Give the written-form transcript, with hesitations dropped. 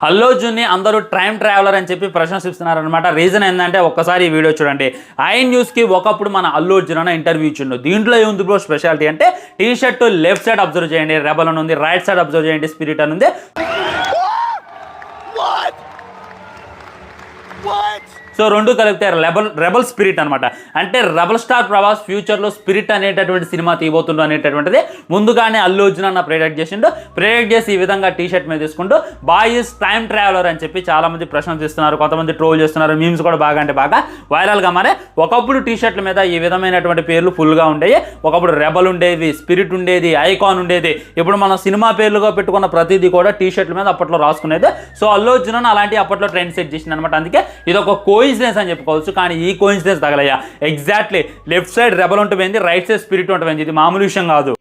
అల్లు అర్జున్ని అందరూ time traveller అని చెప్పి ప్రశంసిస్తున్నారనమాట. రీజన్ ఏంటంటే ఒక్కసారి ఈ వీడియో చూడండి. ఐ న్యూస్కి ఒకప్పుడు మన అల్లు అర్జున్ అన్న ఇంటర్వ్యూ ఇచ్చిండు. దీంట్లో ఏముంది బ్రో స్పెషాలిటీ అంటే T shirt left side observe చేయండి రెబల్ అని ఉంది, రైట్ సైడ్ అబ్జర్వ్ చేయండి స్పిరిట్ అని ఉంది. సో రెండు కలిపితే రెబల్ స్పిరిట్ అనమాట. అంటే రెబల్ స్టార్ ప్రభాస్ ఫ్యూచర్లో స్పిరిట్ అనేటటువంటి సినిమా తీయబోతుండు అనేటటువంటిది ముందుగానే అల్లు అర్జున్ అన్న ప్రెడిక్ట్ చేసిండు. ప్రెడిక్ట్ చేసి ఈ విధంగా టీ షర్ట్ మీద తీసుకుంటూ బాయ్ ఈజ్ టైం ట్రావెలర్ అని చెప్పి చాలా మంది ప్రశంసిస్తున్నారు, కొంతమంది ట్రోల్ చేస్తున్నారు, మీమ్స్ కూడా బాగా అంటే బాగా వైరల్గా మారే. ఒకప్పుడు టీ షర్ట్ల మీద ఈ విధమైనటువంటి పేర్లు ఫుల్గా ఉండేవి. ఒకప్పుడు రెబల్ ఉండేది, స్పిరిట్ ఉండేది, ఐకాన్ ఉండేది. ఇప్పుడు మనం సినిమా పేర్లుగా పెట్టుకున్న ప్రతిదీ కూడా టీ షర్ట్ల మీద అప్పట్లో రాసుకునేది. సో అల్లు అర్జున్ అలాంటి అప్పట్లో ట్రెండ్ సెట్ చేసింది అనమాట. అందుకే ఇది ఒక కోయిన్సిడెన్స్ అని చెప్పుకోవచ్చు. కానీ ఈ కోయిన్సిడెన్స్ తగలయ్యా. ఎగ్జాక్ట్లీ లెఫ్ట్ సైడ్ రెబల్ ఉంటుంది, రైట్ సైడ్ స్పిరిట్ ఉంటుంది. ఇది మామూలు విషయం కాదు.